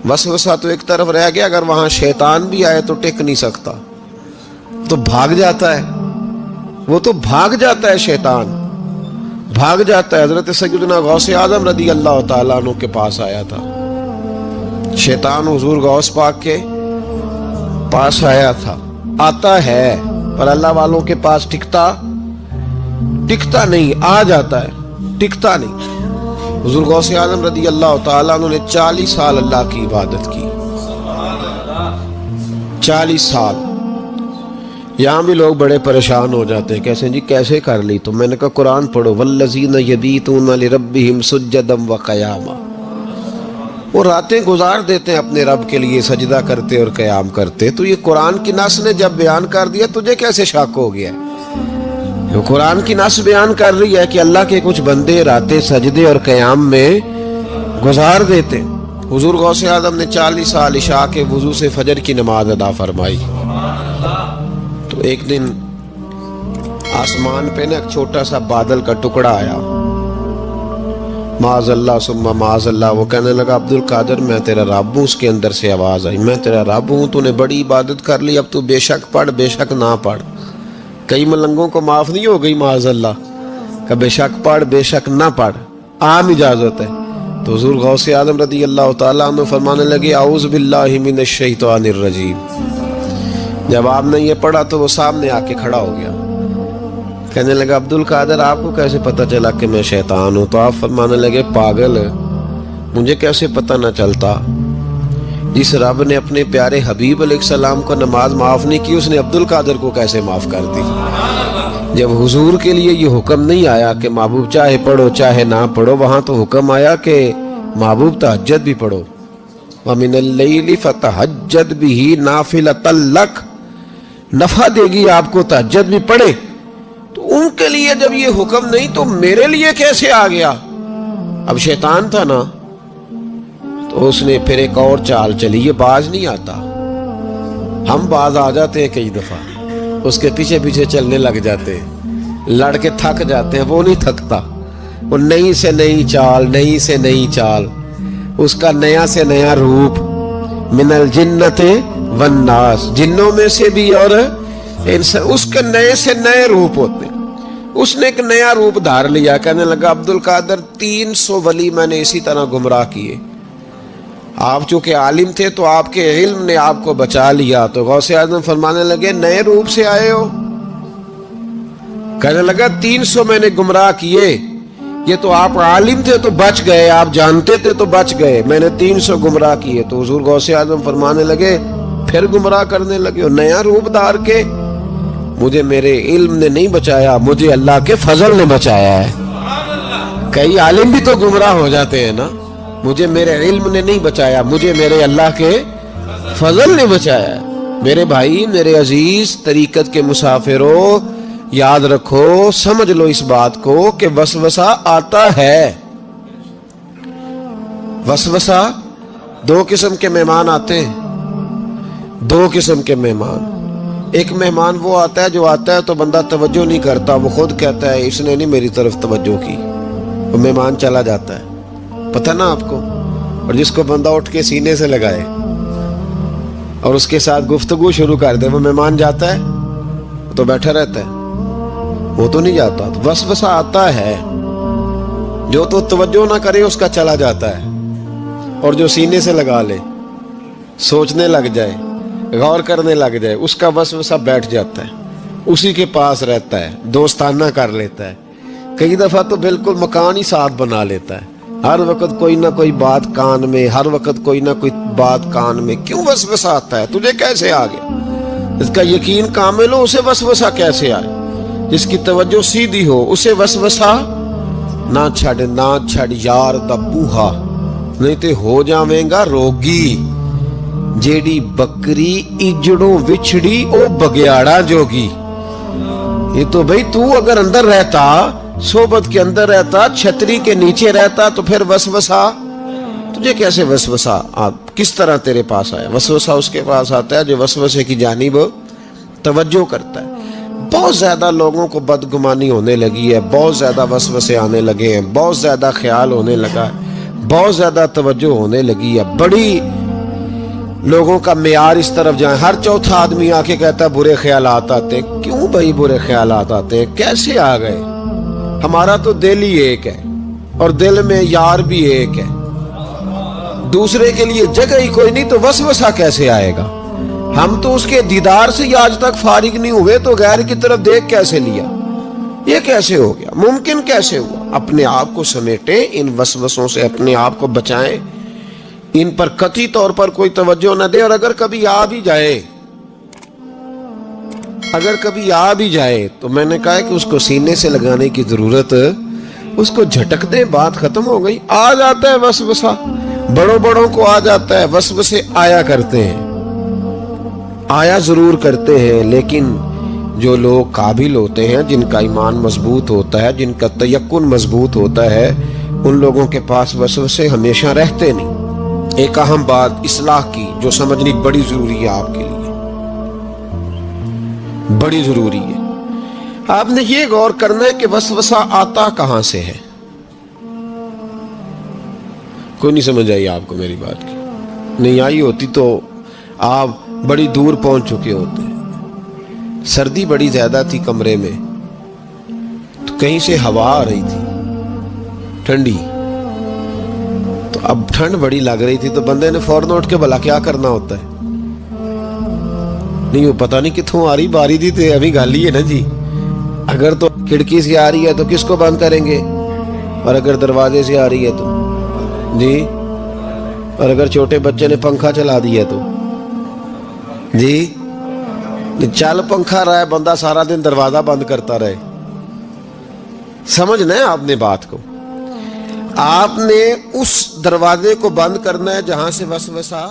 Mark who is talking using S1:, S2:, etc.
S1: वसवसा तो एक तरफ रह गया, अगर वहां शैतान भी आए तो टिक नहीं सकता, तो भाग जाता है, वो तो भाग जाता है, शैतान भाग जाता है। हजरत सैयदना गौस आजम रदी अल्लाह ताला अन्हु के पास आया था, शैतान हुजूर गौस पाक के पास आया था, आता है, पर अल्लाह वालों के पास टिकता नहीं, आ जाता है, टिकता नहीं। हुजूर गौस आजम रदी अल्लाह ताला अन्हु ने 40 साल अल्लाह की इबादत की, 40 साल। यहाँ भी लोग बड़े परेशान हो जाते हैं, कैसे जी कैसे कर ली? तो मैंने कहा कुरान पढ़ो, वल्लज़ीना यबीतूना लिरब्बिहिम सुज्जदम व क़यामा, वो रातें गुजार देते हैं अपने रब के लिए, सजदा करते और क़याम करते। तो ये कुरान की नस ने जब बयान कर दिया, तुझे कैसे शक हो गया? तो कुरान की नस बयान कर रही है कि अल्लाह के कुछ बंदे रातें सजदे और क़याम में गुजार देते। हुजूर गौस आज़म ने 40 साल इशा के वुज़ू से फजर की नमाज अदा फरमाई। तो एक दिन आसमान पे ना एक छोटा सा बादल का टुकड़ा आया, माज़अल्लाह सुम्मा माज़अल्लाह। वो कहने लगा अब्दुल कादिर मैं तेरा रब हूँ। उसके अंदर से आवाज़ आई, मैं तेरा रब हूँ, तूने बड़ी इबादत कर ली, अब तू बेशक पढ़ बेशक ना पढ़। कई मलंगों को माफ़ नहीं हो गई माज़अल्लाह का बेशक पढ़ बेशक ना पढ़, आम इजाज़त है। तो हुज़ूर गौस आज़म रदी अल्लाह ताला अन्हु फरमाने लगे औज़ु बिल्लाहि मिनश शैतानिर रजीम। जब आपने ये पढ़ा तो वो सामने आके खड़ा हो गया, कहने लगा अब्दुल कादिर आपको कैसे पता चला कि मैं शैतान हूँ? तो आप फरमाने लगे पागल, मुझे कैसे पता न चलता? जिस रब ने अपने प्यारे हबीब अलैहिस्सलाम को नमाज माफ़ नहीं की, उसने अब्दुल कादिर को कैसे माफ़ कर दी? जब हुजूर के लिए ये हुक्म नहीं आया कि महबूब चाहे पढ़ो चाहे ना पढ़ो, वहाँ तो हुक्म आया कि महबूब तहज्जुद भी पढ़ो, व मिनल लैली फतहज्जद बिही नाफिलतल लक, नफा देगी आपको तहज्जुद भी पढ़े। तो उनके लिए जब ये हुक्म नहीं तो मेरे लिए कैसे आ गया? अब शैतान था ना, तो उसने फिर एक और चाल चली, ये बाज नहीं आता, हम बाज आ जाते हैं कई दफा, उसके पीछे पीछे चलने लग जाते हैं, लड़के थक जाते हैं, वो नहीं थकता, वो नई से नई चाल, नई से नई चाल, उसका नया से नया रूप, मिनल जिन्नते वन्नास, जिन्नों में से भी और इनसे, उसके नए से नए रूप होते। उसने एक नया रूप धार लिया, कहने लगा अब्दुल कादिर 300 वली मैंने इसी तरह गुमराह किए, आप चूंकि आलिम थे तो आपके इल्म ने आपको बचा लिया। तो गौसे आज़म फरमाने लगे नए रूप से आए हो? कहने लगा 300 मैंने गुमराह किए, ये तो आप आलिम थे तो बच गए, आप जानते थे तो बच गए, मैंने 300 गुमराह किए। तो हुजूर गौसे आज़म फरमाने लगे फिर गुमराह करने लगे हो नया रूप धार के? मुझे मेरे इल्म ने नहीं बचाया, मुझे अल्लाह के फजल ने बचाया है। कई आलिम भी तो गुमराह हो जाते हैं ना, मुझे मेरे इल्म ने नहीं बचाया, मुझे मेरे अल्लाह के फजल ने बचाया। मेरे भाई, मेरे अजीज तरीकत के मुसाफिरों, याद रखो, समझ लो इस बात को कि वसवसा आता है। वसवसा, दो किस्म के मेहमान आते हैं, दो किस्म के मेहमान। एक मेहमान वो आता है जो आता है तो बंदा तवज्जो नहीं करता, वो खुद कहता है इसने नहीं मेरी तरफ तवज्जो की, वो मेहमान चला जाता है, पता ना आपको। और जिसको बंदा उठ के सीने से लगाए और उसके साथ गुफ्तगू शुरू कर दे, वो मेहमान जाता है तो बैठा रहता है, वो तो नहीं जाता। तो वसवसा आता है, जो तो तवज्जो ना करे उसका चला जाता है, और जो सीने से लगा ले, सोचने लग जाए, गौर करने लग जाए, उसका वसवसा बैठ जाता है, उसी के पास रहता है, दोस्ताना कर लेता है, कई दफा तो बिल्कुल मकान ही साथ बना लेता है, हर वक्त कोई ना कोई बात कान में, हर वक्त कोई ना कोई बात कान में। क्यों वसवसा आता है? तुझे कैसे आ गया? इसका यकीन कामिल हो, उसे वसवसा कैसे आए? जिसकी तवज्जो सीधी हो उसे वसवसा ना छड़ यार दा बूहा, नहीं तो हो जावेगा रोगी। जेड़ी बकरी इजड़ों विछड़ी ओ बग्याड़ा जोगी। ये तो भाई तू अगर अंदर रहता, सोबत के अंदर रहता, छतरी के नीचे रहता, तो फिर वसवसा तुझे कैसे वसवसा किस तरह तेरे पास आया? वसवसा उसके पास आता है जो वसवसे की जानिब तवज्जो करता है। बहुत ज्यादा लोगों को बदगुमानी होने लगी है, बहुत ज्यादा वसवसे आने लगे हैं, बहुत ज्यादा ख्याल होने लगा है, बहुत ज्यादा तवज्जो होने लगी है, बड़ी लोगों का मेयार इस तरफ जाए, हर चौथा आदमी आके कहता है बुरे ख्यालात आते। क्यों भाई बुरे ख्यालात आते हैं, कैसे आ गए? हमारा तो दिल ही एक है और दिल में यार भी एक है, दूसरे के लिए जगह ही कोई नहीं, तो वसवसा कैसे आएगा? हम तो उसके दीदार से आज तक फारिग नहीं हुए, तो गैर की तरफ देख कैसे लिया? ये कैसे हो गया? मुमकिन कैसे हुआ? अपने आप को समेटें, इन वसवसों से अपने आप को बचाएं, इन पर कतई तौर पर कोई तवज्जो न दे। और अगर कभी आ भी जाए तो मैंने कहा है कि उसको सीने से लगाने की जरूरत, उसको झटक दे, बात खत्म हो गई। आ जाता है वसवसा, बड़ों को आ जाता है, वसवसे आया करते हैं, आया जरूर करते हैं, लेकिन जो लोग काबिल होते हैं, जिनका ईमान मजबूत होता है, जिनका तयक्कुन मजबूत होता है, उन लोगों के पास वसवसे हमेशा रहते नहीं। एक अहम बात इस्लाह की जो समझनी बड़ी जरूरी है, आपके लिए बड़ी जरूरी है। आपने ये गौर करना है कि वसवसा आता कहां से है। कोई नहीं समझ आई आपको मेरी बात की? नहीं आई होती तो आप बड़ी दूर पहुंच चुके होते। सर्दी बड़ी ज्यादा थी कमरे में, तो कहीं से हवा आ रही थी ठंडी, तो अब ठंड बड़ी लग रही थी, तो बंदे ने फौरन उठ के भला क्या करना होता है? नहीं, वो पता नहीं कितों आ रही बारी थी, तो अभी गाली है ना जी। अगर तो खिड़की से आ रही है तो किसको बंद करेंगे, और अगर दरवाजे से आ रही है तो जी, और अगर छोटे बच्चे ने पंखा चला दिया तो जी, चल पंखा रहा है, बंदा सारा दिन दरवाजा बंद करता रहे। समझना है आपने बात को, आपने उस दरवाजे को बंद करना है जहां से वसवसा